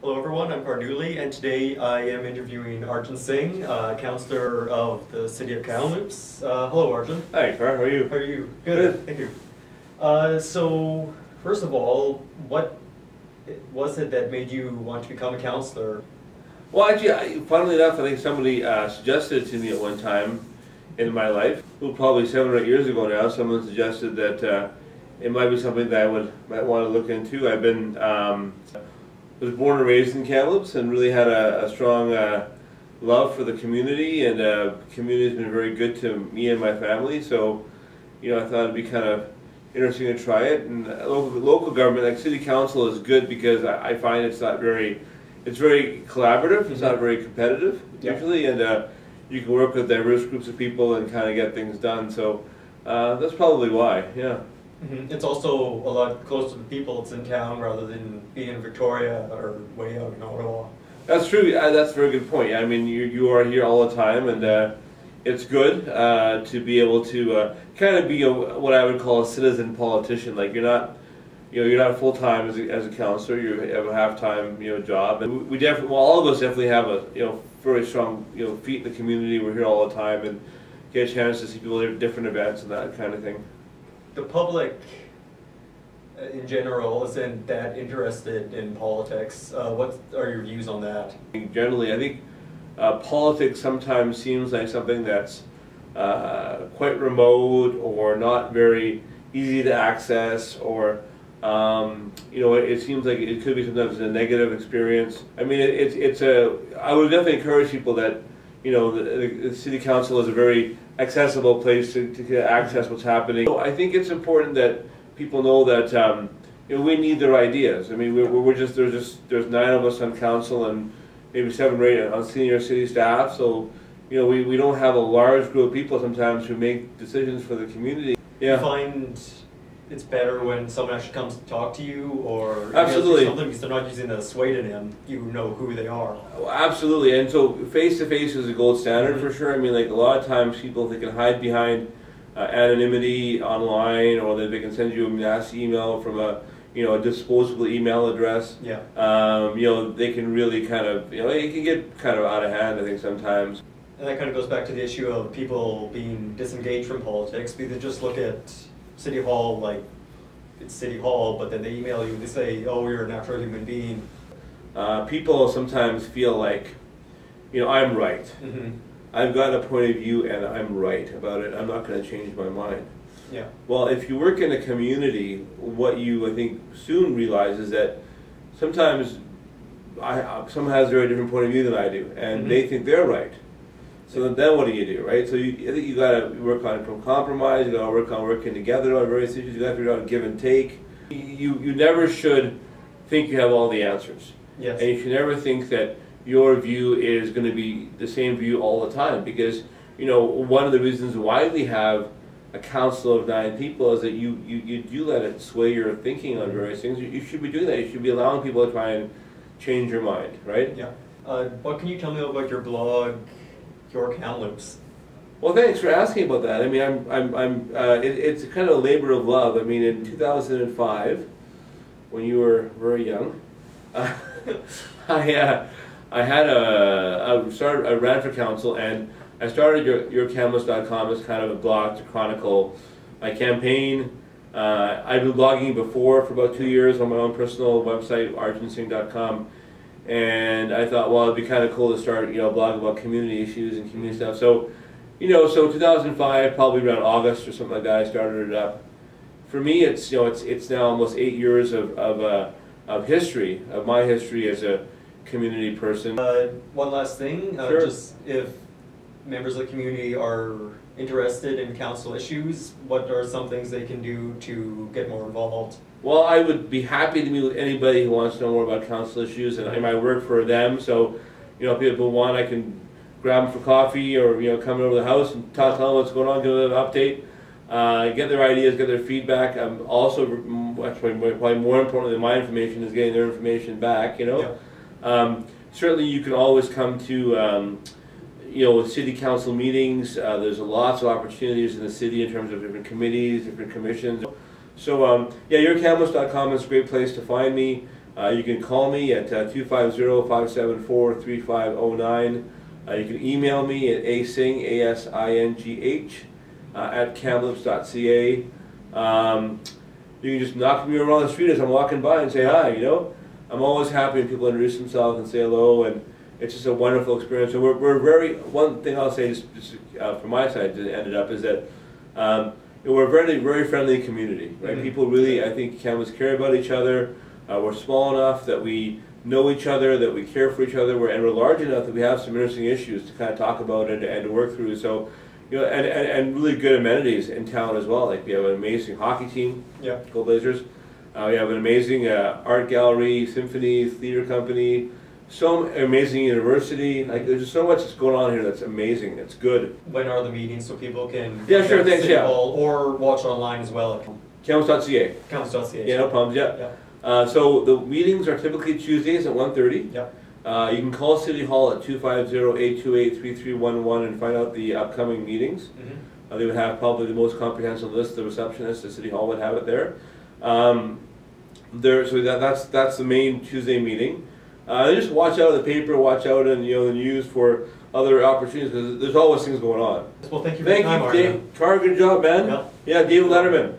Hello everyone, I'm Carduli, and today I am interviewing Arjun Singh, Councillor of the City of Kamloops. Hello Arjun. Hi, Car, how are you? How are you? Good, thank you. So, first of all, what was it that made you want to become a councillor? Well, actually, funnily enough, I think somebody suggested it to me at one time in my life. Probably 7 or 8 years ago now, someone suggested that it might be something that I might want to look into. I've been was born and raised in Kamloops and really had a strong love for the community, and the community has been very good to me and my family. So, I thought it'd be kind of interesting to try it. And local government, like city council, is good because I find it's very collaborative. It's not very competitive usually, and you can work with diverse groups of people and kind of get things done. So that's probably why. Yeah. Mm-hmm. It's also a lot closer to the people. It's in town rather than being in Victoria or way out in Ottawa. That's true. That's a very good point. I mean, you are here all the time, and it's good to be able to kind of be what I would call a citizen politician. Like you're not full time as a councillor. You have a half-time job, and we definitely, well, all of us definitely have a very strong feet in the community. We're here all the time and get a chance to see people at different events and that kind of thing. The public, in general, isn't that interested in politics. What are your views on that? Generally, I think politics sometimes seems like something that's quite remote or not very easy to access, or it seems like it could be sometimes a negative experience. I mean, I would definitely encourage people that the city council is a very accessible place to access what's happening. So I think it's important that people know that we need their ideas. I mean, there's 9 of us on council and maybe 7 or 8 on senior city staff. So we don't have a large group of people sometimes who make decisions for the community. Yeah. You find it's better when someone actually comes to talk to you, or absolutely something, because they're not using a sway to them. You know who they are. Absolutely, and so face-to-face is a gold standard for sure. I mean, like a lot of times people, they can hide behind anonymity online, or that they can send you a nasty email from a disposable email address. Yeah. They can really kind of it can get kind of out of hand, I think, sometimes. And that kind of goes back to the issue of people being disengaged from politics, because they just look at City Hall like it's City Hall, but then they email you, they say, oh, you're a natural human being. People sometimes feel like, I'm right. Mm-hmm. I've got a point of view and I'm right about it. I'm not going to change my mind. Yeah. Well, if you work in a community, what you, I think, soon realize is that sometimes someone has a very different point of view than I do, and they think they're right. So then what do you do, right? So I think you got to work on compromise. You got to work on working together on various issues. You got to figure out give and take. You never should think you have all the answers. Yes. And you should never think that your view is going to be the same view all the time, because one of the reasons why we have a council of 9 people is that you do let it sway your thinking on various things. You should be doing that. You should be allowing people to try and change your mind, right? Yeah. What can you tell me about your blog, Your Kamloops? Well, thanks for asking about that. I mean, it's kind of a labor of love. I mean, in 2005, when you were very young, I ran for council, and I started yourkamloops.com as kind of a blog to chronicle my campaign. I've been blogging before for about 2 years on my own personal website, arjunsingh.com. And I thought, well, it'd be kind of cool to start, blog about community issues and community stuff. So, so 2005, probably around August or something like that, I started it up. For me, it's now almost 8 years of history, of my history as a community person. One last thing, sure. Just if members of the community are interested in council issues, what are some things they can do to get more involved? Well, I would be happy to meet with anybody who wants to know more about council issues, and I might work for them. So, if people want, I can grab them for coffee, or come over to the house and tell them what's going on, give them an update, get their ideas, get their feedback. Also, actually, probably more important than my information is getting their information back. Certainly, you can always come to city council meetings. There's lots of opportunities in the city in terms of different committees, different commissions. So yeah, yourkamloops.com is a great place to find me. You can call me at 250-574-3509. You can email me at asing, A-S-I-N-G-H, at kamloops.ca. You can just knock me around the street as I'm walking by and say hi, you know. I'm always happy when people introduce themselves and say hello, and it's just a wonderful experience. So we're very, one thing I'll say just from my side to end it up is that we're a very, very friendly community, right? People really, I think, Kamloops care about each other. We're small enough that we know each other, that we care for each other, and we're large enough that we have some interesting issues to kind of talk about and to work through. So, you know, and really good amenities in town as well. Like we have an amazing hockey team, Go Blazers. We have an amazing art gallery, symphony, theater company, so amazing university. Like there's just so much that's going on here that's amazing. It's good. When are the meetings so people can sure, thanks, City Hall or watch online as well? Kamloops.ca. Kamloops.ca. Yeah, no problems. So the meetings are typically Tuesdays at 1:30. You can call City Hall at 250-828-3311 and find out the upcoming meetings. They would have probably the most comprehensive list. The receptionist at City Hall would have it there. So that's the main Tuesday meeting. Just watch out in the paper, watch out in the news for other opportunities because there's always things going on. Well, thank you for your time, Dave. Carr, good job, man. Yeah, David Letterman.